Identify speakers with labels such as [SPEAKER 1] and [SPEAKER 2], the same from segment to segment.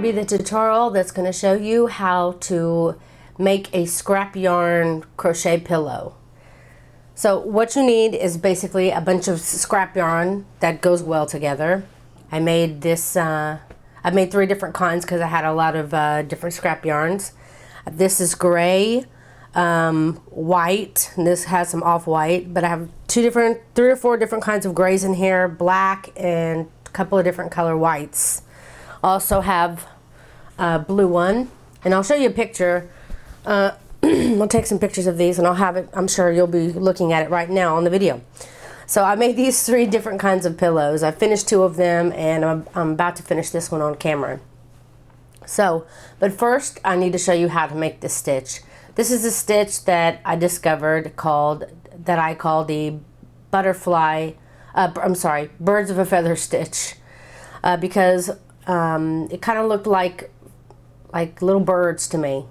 [SPEAKER 1] to be the tutorial that's going to show you how to make a scrap yarn crochet pillow. So what you need is basically a bunch of scrap yarn that goes well together. I made this, I made 3 different kinds because I had a lot of different scrap yarns. This is gray, white, and this has some off-white, but I have 3 or 4 different kinds of grays in here, black, and a couple of different color whites. Also have a blue one, and I'll show you a picture. I'll take some pictures of these and I'll have it, I'm sure you'll be looking at it right now on the video. So I made these 3 different kinds of pillows. I finished 2 of them and I'm about to finish this one on camera. So, but first I need to show you how to make this stitch. This is a stitch that I discovered that I call the butterfly, birds of a feather stitch, because it kind of looked like little birds to me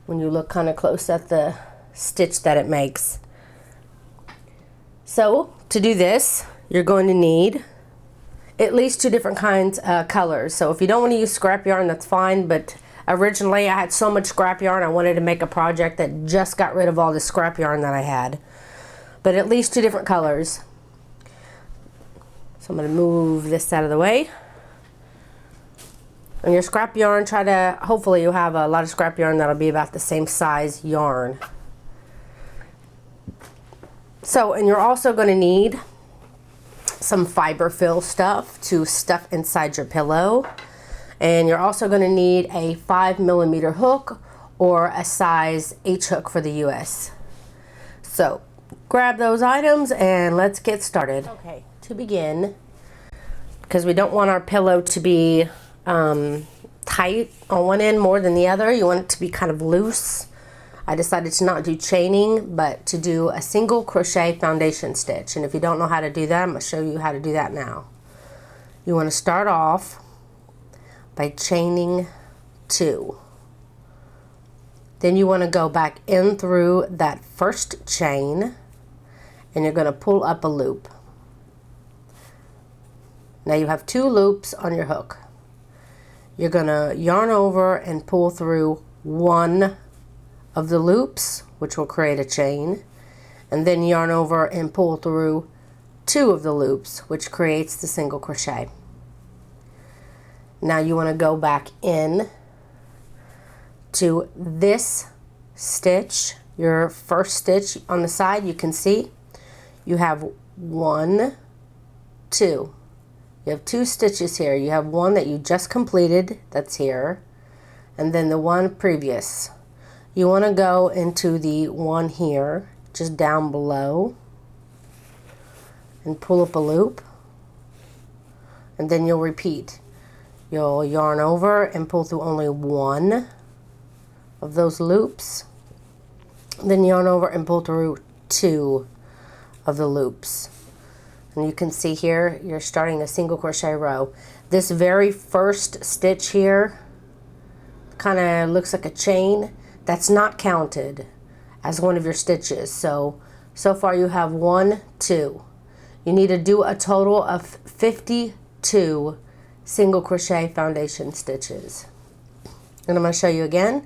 [SPEAKER 1] when you look kind of close at the stitch that it makes. So to do this, you're going to need at least 2 different kinds of colors. So if you don't want to use scrap yarn, that's fine, but originally I had so much scrap yarn I wanted to make a project that just got rid of all the scrap yarn that I had. But at least 2 different colors. So I'm going to move this out of the way. On your scrap yarn, hopefully you'll have a lot of scrap yarn that'll be about the same size yarn. So, and you're also going to need some fiber fill stuff to stuff inside your pillow. And you're also going to need a 5mm hook or a size H hook for the US. So, grab those items and let's get started. Okay, to begin, because we don't want our pillow to be tight on one end more than the other. You want it to be kind of loose. I decided to not do chaining, but to do a single crochet foundation stitch. And if you don't know how to do that, I'm going to show you how to do that now. You want to start off by chaining 2. Then you want to go back in through that first chain and you're going to pull up a loop. Now you have 2 loops on your hook. You're going to yarn over and pull through 1 of the loops, which will create a chain, and then yarn over and pull through 2 of the loops, which creates the single crochet. Now you want to go back in to this stitch, your first stitch on the side. You can see you have 1, 2. You have 2 stitches here. You have one that you just completed, that's here, and then the one previous. You want to go into the one here, just down below, and pull up a loop, and then you'll repeat. You'll yarn over and pull through only 1 of those loops, then yarn over and pull through 2 of the loops. And you can see here, you're starting a single crochet row. This very first stitch here kind of looks like a chain. That's not counted as one of your stitches. So far you have 1, 2. You need to do a total of 52 single crochet foundation stitches. And I'm going to show you again.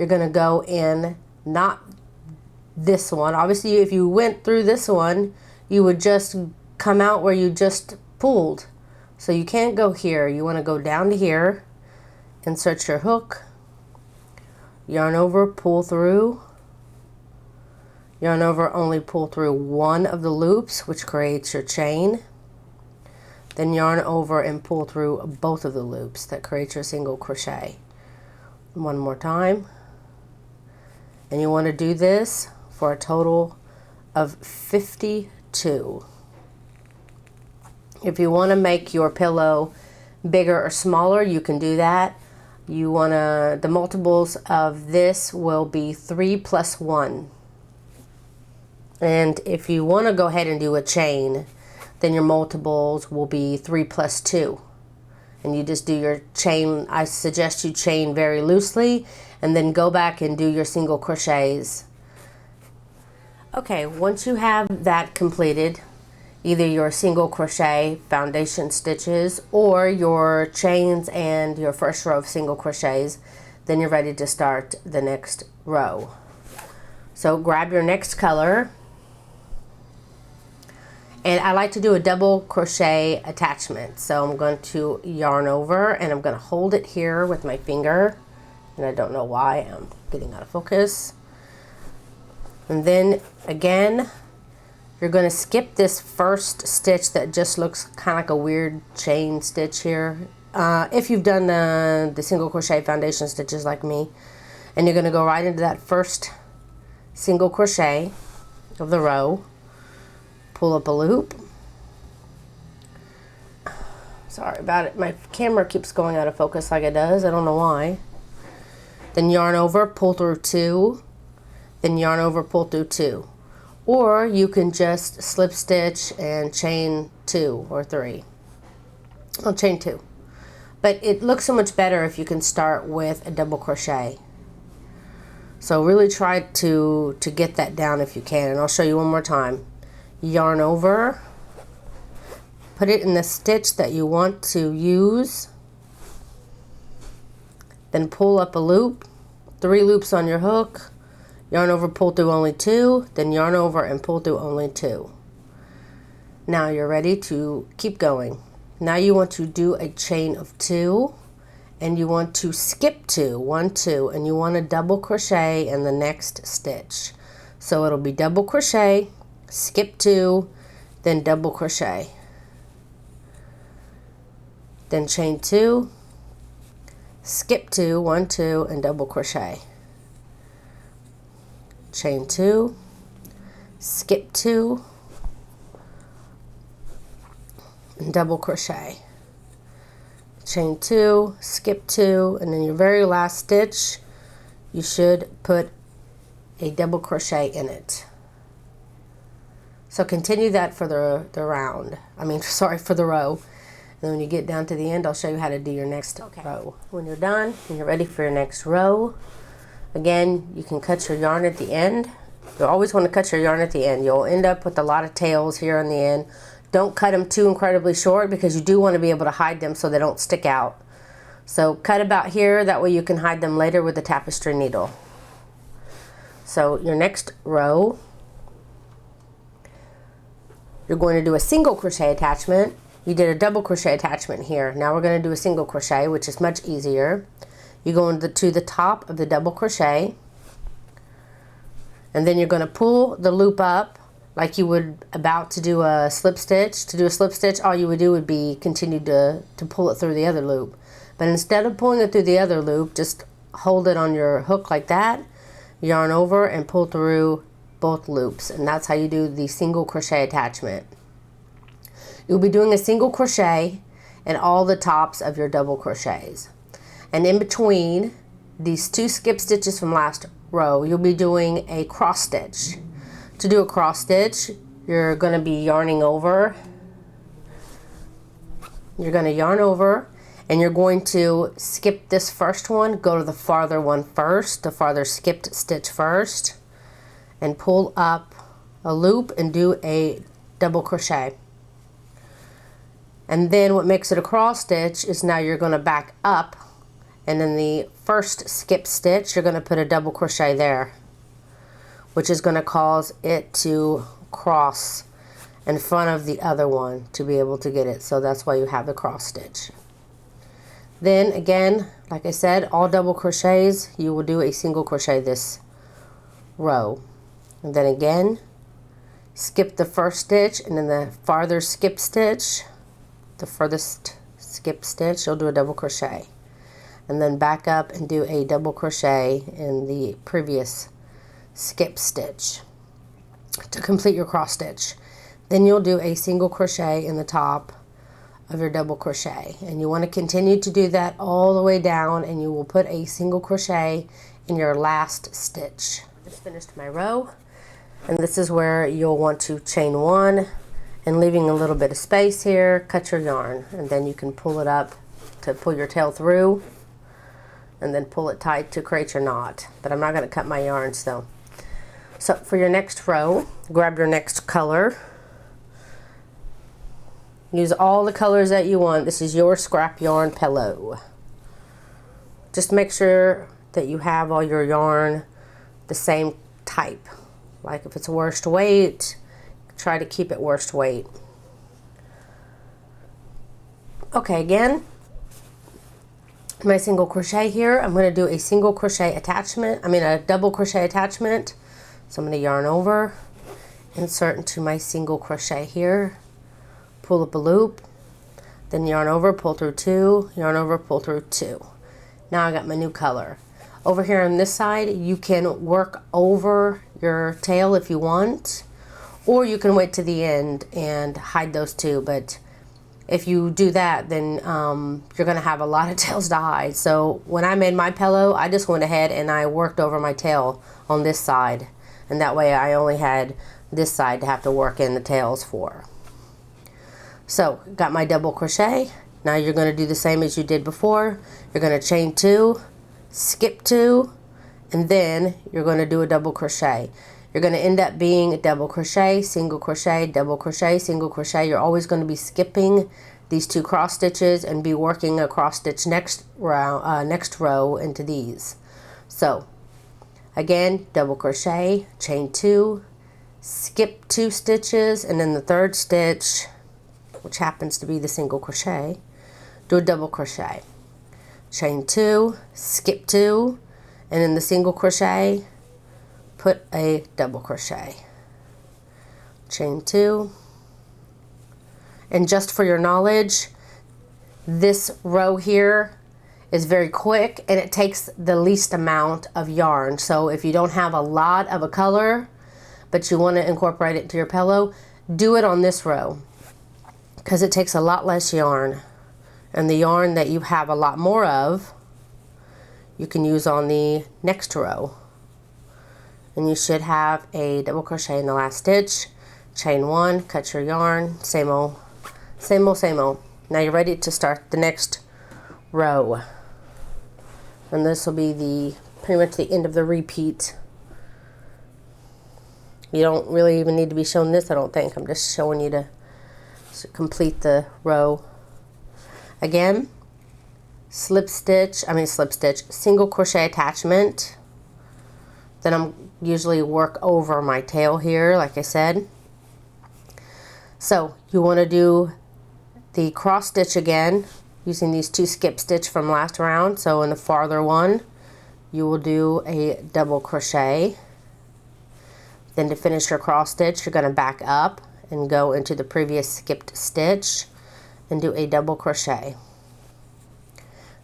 [SPEAKER 1] You're going to go in, not this one. Obviously, if you went through this one, you would just come out where you just pulled. So you can't go here. You want to go down to here, insert your hook, yarn over, pull through, yarn over, only pull through 1 of the loops, which creates your chain, then yarn over and pull through both of the loops. That creates your single crochet. One more time. And you want to do this for a total of 52. If you want to make your pillow bigger or smaller, you can do that. You want to, the multiples of this will be 3 plus 1. And if you want to go ahead and do a chain, then your multiples will be 3 plus 2. And you just do your chain. I suggest you chain very loosely and then go back and do your single crochets. Okay, once you have that completed, either your single crochet foundation stitches or your chains and your first row of single crochets, then you're ready to start the next row. So grab your next color, and I like to do a double crochet attachment. So I'm going to yarn over and I'm going to hold it here with my finger, and I don't know why I'm getting out of focus. And then again, you're going to skip this first stitch that just looks kind of like a weird chain stitch here. If you've done the single crochet foundation stitches like me, and you're going to go right into that first single crochet of the row, pull up a loop. Sorry about it, my camera keeps going out of focus like it does, I don't know why. Then yarn over, pull through 2, then yarn over, pull through 2. Or you can just slip stitch and chain 2 or 3. I'll chain 2. But it looks so much better if you can start with a double crochet. So really try to get that down if you can. And I'll show you one more time. Yarn over. Put it in the stitch that you want to use. Then pull up a loop. 3 loops on your hook. Yarn over, pull through only 2, then yarn over and pull through only 2. Now you're ready to keep going. Now you want to do a chain of 2, and you want to skip 2, 1, 2, and you want to double crochet in the next stitch. So it'll be double crochet, skip 2, then double crochet. Then chain 2, skip 2, 1, 2, and double crochet. Chain 2, skip 2, and double crochet. Chain 2, skip 2, and then your very last stitch, you should put a double crochet in it. So continue that for the round. For the row. And then when you get down to the end, I'll show you how to do your next row. When you're done and you're ready for your next row, again, you can cut your yarn at the end. You'll always want to cut your yarn at the end. You'll end up with a lot of tails here on the end. Don't cut them too incredibly short because you do want to be able to hide them so they don't stick out. So cut about here, that way you can hide them later with the tapestry needle. So your next row, you're going to do a single crochet attachment. You did a double crochet attachment here. Now we're going to do a single crochet, which is much easier. You go to the top of the double crochet, and then you're going to pull the loop up like you would about to do a slip stitch. To do a slip stitch, all you would do would be continue to pull it through the other loop. But instead of pulling it through the other loop, just hold it on your hook like that, yarn over, and pull through both loops. And that's how you do the single crochet attachment. You'll be doing a single crochet in all the tops of your double crochets. And in between these 2 skip stitches from last row, you'll be doing a cross stitch. To do a cross stitch, you're going to be yarning over. You're going to yarn over, and you're going to skip this first one, go to the farther one first, the farther skipped stitch first, and pull up a loop and do a double crochet. And then what makes it a cross stitch is now you're going to back up, and in the first skip stitch you're going to put a double crochet there, which is going to cause it to cross in front of the other one to be able to get it. So that's why you have the cross stitch. Then again, like I said, all double crochets, you will do a single crochet this row. And then again, skip the first stitch, and in the farther skip stitch, the furthest skip stitch, you'll do a double crochet. And then back up and do a double crochet in the previous skip stitch to complete your cross stitch. Then you'll do a single crochet in the top of your double crochet, and you want to continue to do that all the way down, and you will put a single crochet in your last stitch. Just finished my row, and this is where you'll want to chain 1, and leaving a little bit of space here, cut your yarn, and then you can pull it up to pull your tail through, and then pull it tight to create your knot. But I'm not going to cut my yarn still. So for your next row, grab your next color, Use all the colors that you want. This is your scrap yarn pillow. Just make sure that you have all your yarn the same type. Like if it's worst weight, try to keep it worst weight. Okay, again, my single crochet here, I'm going to do a single crochet attachment, a double crochet attachment. So I'm going to yarn over, insert into my single crochet here, pull up a loop, then yarn over, pull through 2, yarn over, pull through 2. Now I got my new color. Over here on this side, you can work over your tail if you want, or you can wait to the end and hide those two, but if you do that, then you're going to have a lot of tails to hide. So when I made my pillow, I just went ahead and I worked over my tail on this side, and that way I only had this side to have to work in the tails for. So got my double crochet. Now you're going to do the same as you did before. You're going to chain 2, skip 2, and then you're going to do a double crochet. You're going to end up being a double crochet, single crochet, double crochet, single crochet. You're always going to be skipping these 2 cross stitches and be working a cross stitch next row into these. So again, double crochet, chain 2, skip 2 stitches, and then the 3rd stitch, which happens to be the single crochet, do a double crochet. Chain 2, skip 2, and in the single crochet, put a double crochet. Chain 2. And just for your knowledge, this row here is very quick and it takes the least amount of yarn. So if you don't have a lot of a color, but you want to incorporate it into your pillow, do it on this row, because it takes a lot less yarn. And the yarn that you have a lot more of, you can use on the next row. And you should have a double crochet in the last stitch, chain 1, cut your yarn, same old, same old, same old. Now you're ready to start the next row. And this will be pretty much the end of the repeat. You don't really even need to be shown this, I don't think. I'm just showing you to complete the row. Again, single crochet attachment. Then I'm usually work over my tail here, like I said. So you want to do the cross stitch again using these 2 skip stitch from last round. So in the farther one, you will do a double crochet. Then to finish your cross stitch, you're going to back up and go into the previous skipped stitch and do a double crochet.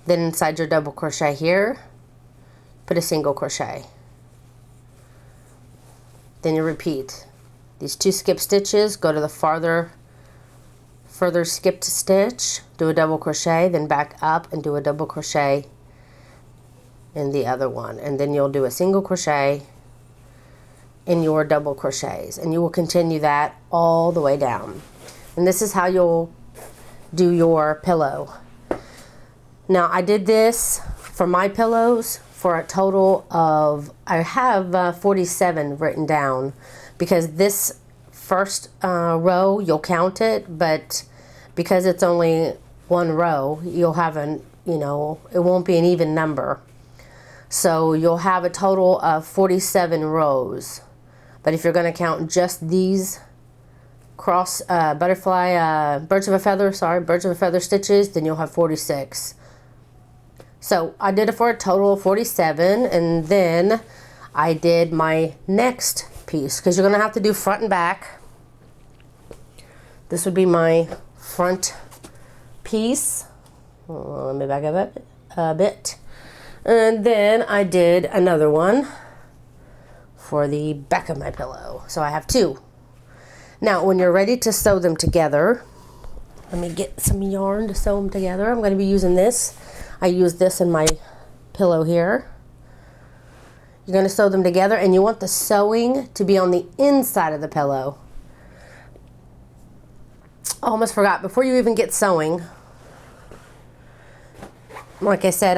[SPEAKER 1] Then inside your double crochet here, put a single crochet. Then you repeat these 2 skip stitches, go to the further skipped stitch, do a double crochet, then back up and do a double crochet in the other one, and then you'll do a single crochet in your double crochets, and you will continue that all the way down. And this is how you'll do your pillow. Now I did this for my pillows for a total of, I have 47 written down, because this first row you'll count it, but because it's only one row, you'll have it won't be an even number. So you'll have a total of 47 rows. But if you're going to count just these birds of a feather stitches, then you'll have 46. So I did it for a total of 47, and then I did my next piece, because you're going to have to do front and back. This would be my front piece. Let me back up a bit. And then I did another one for the back of my pillow. So I have 2. Now when you're ready to sew them together, let me get some yarn to sew them together. I'm going to be using this. I use this in my pillow here. You're going to sew them together, and you want the sewing to be on the inside of the pillow. Almost forgot, before you even get sewing, like I said,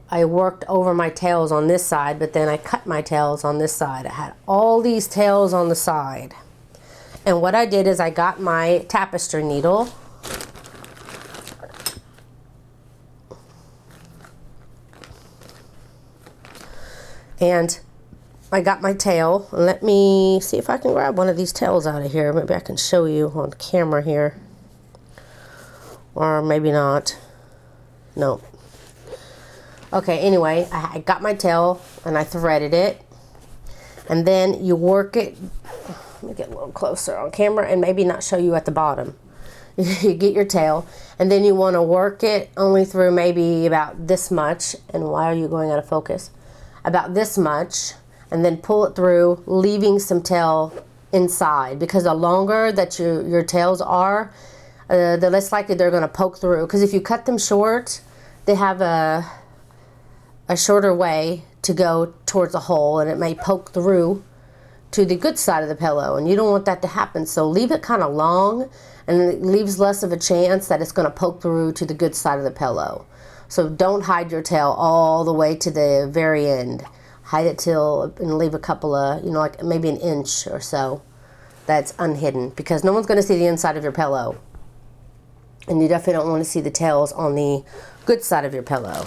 [SPEAKER 1] I worked over my tails on this side, but then I cut my tails on this side. I had all these tails on the side. And what I did is I got my tapestry needle, And I got my tail. Let me see if I can grab one of these tails out of here. Maybe I can show you on camera here. Or maybe not. No. Okay, anyway, I got my tail and I threaded it. And then you work it. Let me get a little closer on camera and maybe not show you at the bottom. You get your tail and then you want to work it only through maybe about this much. And why are you going out of focus? About this much, and then pull it through, leaving some tail inside, because the longer that your tails are, the less likely they're going to poke through. Because if you cut them short, they have a shorter way to go towards the hole, and it may poke through to the good side of the pillow, and you don't want that to happen. So leave it kind of long, and it leaves less of a chance that it's going to poke through to the good side of the pillow. So don't hide your tail all the way to the very end. Hide it till and leave a couple of, like maybe an inch or so that's unhidden, because no one's going to see the inside of your pillow. And you definitely don't want to see the tails on the good side of your pillow.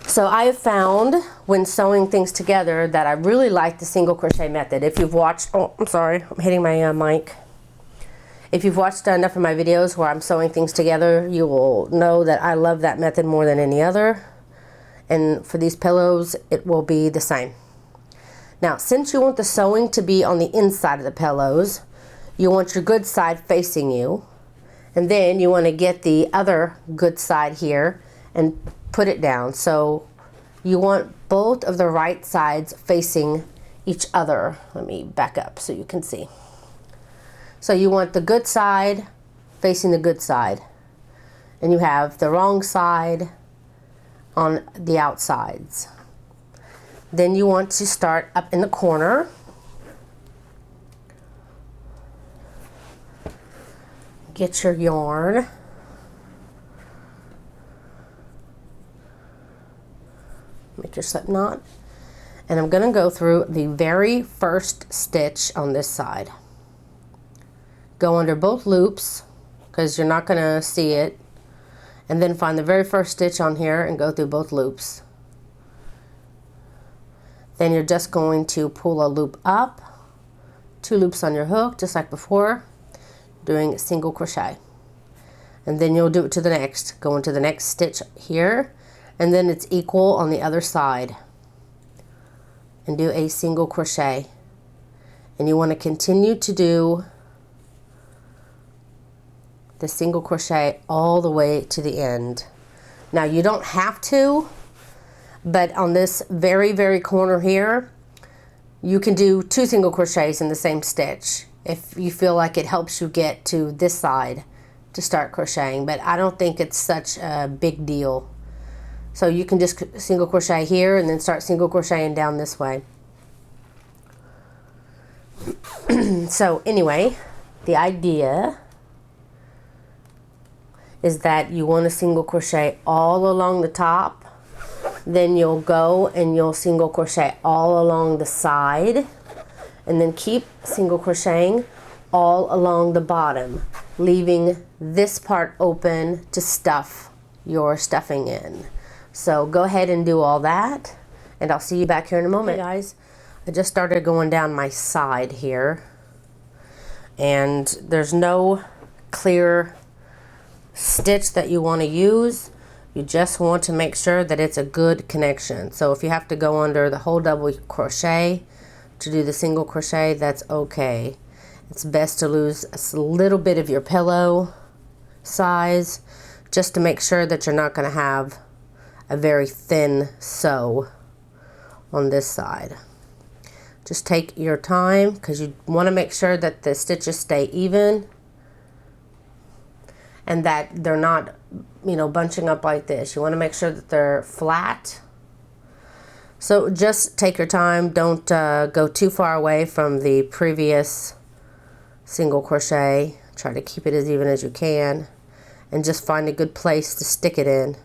[SPEAKER 1] So I have found when sewing things together that I really like the single crochet method. If you've watched, oh, I'm sorry, I'm hitting my mic. If you've watched enough of my videos where I'm sewing things together, you will know that I love that method more than any other. And for these pillows, it will be the same. Now, since you want the sewing to be on the inside of the pillows, you want your good side facing you. And then you want to get the other good side here and put it down. So you want both of the right sides facing each other. Let me back up so you can see. So you want the good side facing the good side, and you have the wrong side on the outsides. Then you want to start up in the corner. Get your yarn. Make your slip knot. And I'm going to go through the very first stitch on this side. Go under both loops, because you're not going to see it, and then find the very first stitch on here and go through both loops. Then you're just going to pull a loop up, 2 loops on your hook, just like before, doing single crochet. And then you'll do it to the next. Go into the next stitch here, and then it's equal on the other side. And do a single crochet. And you want to continue to do the single crochet all the way to the end. Now you don't have to, but on this very, very corner here, you can do 2 single crochets in the same stitch if you feel like it helps you get to this side to start crocheting, but I don't think it's such a big deal. So you can just single crochet here and then start single crocheting down this way. So anyway, the idea is that you want to single crochet all along the top, then you'll go and you'll single crochet all along the side, and then keep single crocheting all along the bottom, leaving this part open to stuff your stuffing in. So go ahead and do all that, and I'll see you back here in a moment. Hey guys, I just started going down my side here, and there's no clear stitch that you want to use. You just want to make sure that it's a good connection. So if you have to go under the whole double crochet to do the single crochet, that's okay. It's best to lose a little bit of your pillow size just to make sure that you're not going to have a very thin sew on this side. Just take your time, because you want to make sure that the stitches stay even and that they're not, bunching up like this. You want to make sure that they're flat. So just take your time. Don't go too far away from the previous single crochet. Try to keep it as even as you can, and just find a good place to stick it in,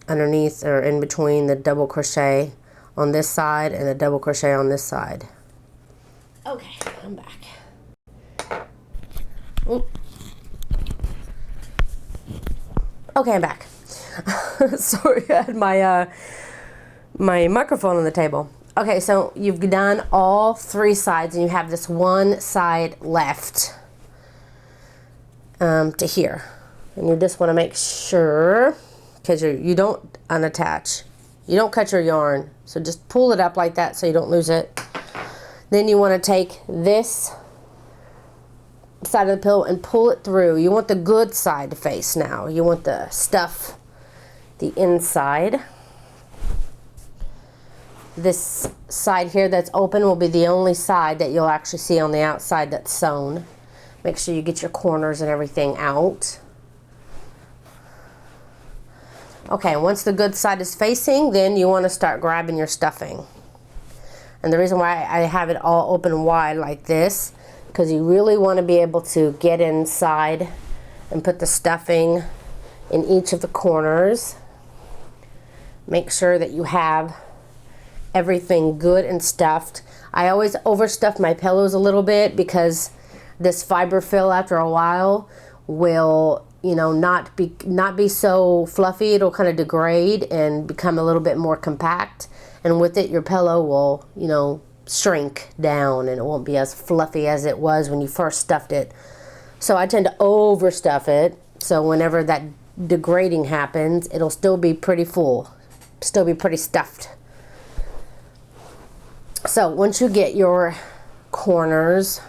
[SPEAKER 1] underneath or in between the double crochet on this side and the double crochet on this side. Okay, I'm back. Oop. Okay, I'm back. Sorry, I had my microphone on the table. Okay, so you've done all 3 sides and you have this one side left to here. And you just want to make sure, because you don't unattach. You don't cut your yarn. So just pull it up like that so you don't lose it. Then you want to take this side of the pillow and pull it through. You want the good side to face now. You want the stuff, the inside. This side here that's open will be the only side that you'll actually see on the outside that's sewn. Make sure you get your corners and everything out. Okay, once the good side is facing, then you want to start grabbing your stuffing. And the reason why I have it all open wide like this, because you really want to be able to get inside and put the stuffing in each of the corners. Make sure that you have everything good and stuffed. I always overstuff my pillows a little bit because this fiber fill after a while will, you know, not be so fluffy. It'll kind of degrade and become a little bit more compact. And with it, your pillow will, you know, shrink down and it won't be as fluffy as it was when you first stuffed it. So I tend to overstuff it. So whenever that degrading happens, it'll still be pretty full, still be pretty stuffed. So once you get your corners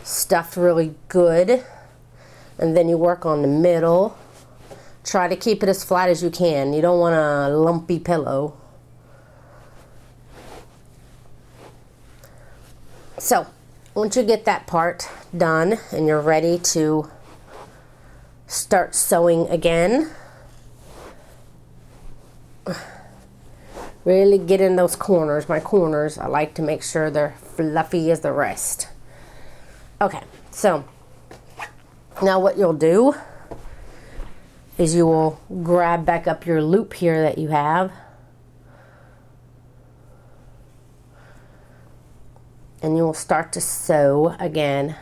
[SPEAKER 1] stuffed really good, and then you work on the middle, try to keep it as flat as you can. You don't want a lumpy pillow. So once you get that part done and you're ready to start sewing again, really get in those corners. My corners, I like to make sure they're fluffy as the rest. Okay, so now what you'll do is you will grab back up your loop here that you have, and you will start to sew again.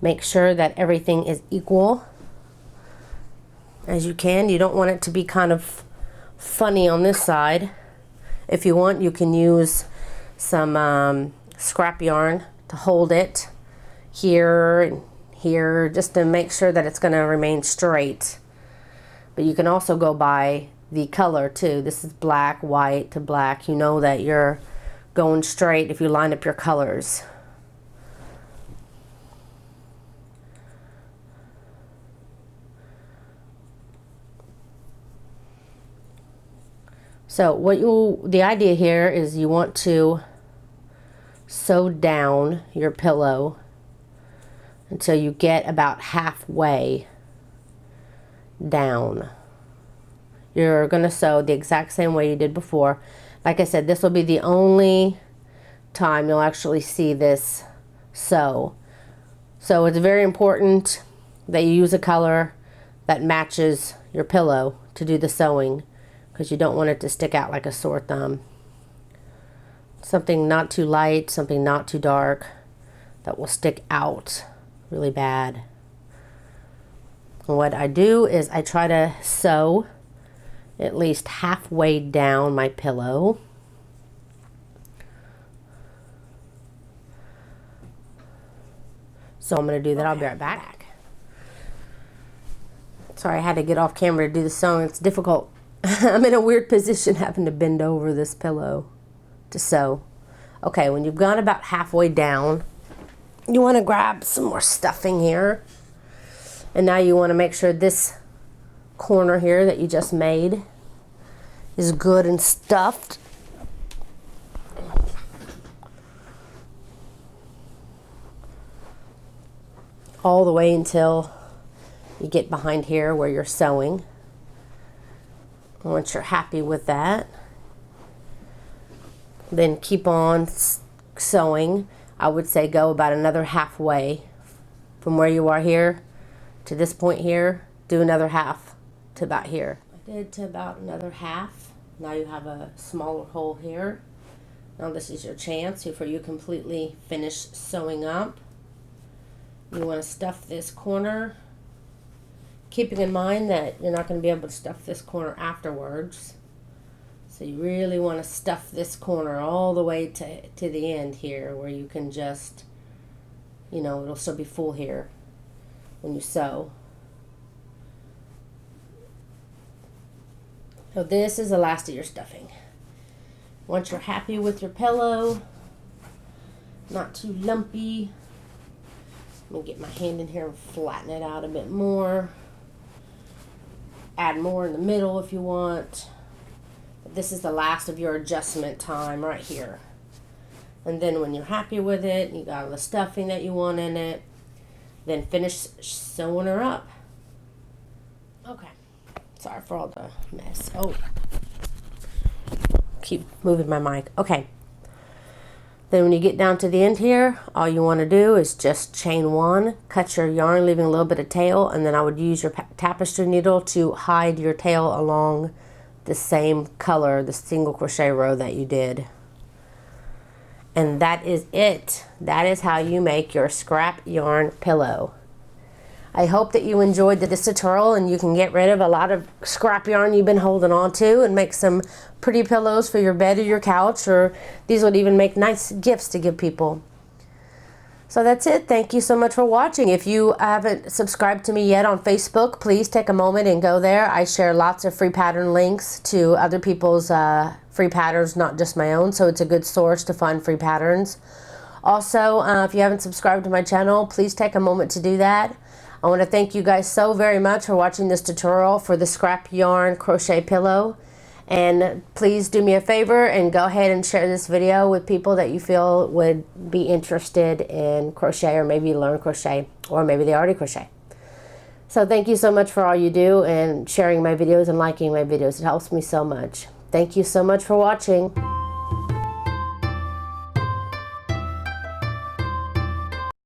[SPEAKER 1] Make sure that everything is equal as you can. You don't want it to be kind of funny on this side. If you want, you can use some scrap yarn to hold it here and here, just to make sure that it's going to remain straight. But you can also go by the color too. This is black, white to black. You know that you're going straight if you line up your colors. So the idea here is you want to sew down your pillow until you get about halfway down. You're going to sew the exact same way you did before. Like I said, this will be the only time you'll actually see this sew. So it's very important that you use a color that matches your pillow to do the sewing, because you don't want it to stick out like a sore thumb. Something not too light, something not too dark, that will stick out really bad. And what I do is I try to sew at least halfway down my pillow. So I'm going to do that. I'll be right back. Sorry, I had to get off camera to do the sewing. It's difficult. I'm in a weird position having to bend over this pillow to sew. Okay, when you've gone about halfway down, you want to grab some more stuffing here. And now you want to make sure this corner here that you just made is good and stuffed. All the way until you get behind here where you're sewing. Once you're happy with that, then keep on sewing. I would say go about another halfway from where you are here to this point here. Do another half to about here. I did to about another half. Now you have a smaller hole here. Now this is your chance before you completely finish sewing up. You want to stuff this corner, keeping in mind that you're not going to be able to stuff this corner afterwards. So you really want to stuff this corner all the way to the end here, where you can just, you know, it'll still be full here when you sew. So this is the last of your stuffing. Once you're happy with your pillow, not too lumpy, let me get my hand in here and flatten it out a bit more. Add more in the middle if you want. But this is the last of your adjustment time right here. And then when you're happy with it, you got all the stuffing that you want in it, then finish sewing her up. Okay. Sorry for all the mess. Oh. Keep moving my mic. Okay. Then when you get down to the end here, all you want to do is just chain one, cut your yarn, leaving a little bit of tail, and then I would use your tapestry needle to hide your tail along the same color, the single crochet row that you did. And that is it. That is how you make your scrap yarn pillow. I hope that you enjoyed this tutorial and you can get rid of a lot of scrap yarn you've been holding on to and make some pretty pillows for your bed or your couch, or these would even make nice gifts to give people. So that's it. Thank you so much for watching. If you haven't subscribed to me yet on Facebook, please take a moment and go there. I share lots of free pattern links to other people's free patterns, not just my own, so it's a good source to find free patterns. Also, if you haven't subscribed to my channel, please take a moment to do that. I want to thank you guys so very much for watching this tutorial for the Scrap Yarn Crochet Pillow. And please do me a favor and go ahead and share this video with people that you feel would be interested in crochet, or maybe learn crochet, or maybe they already crochet. So thank you so much for all you do and sharing my videos and liking my videos. It helps me so much. Thank you so much for watching.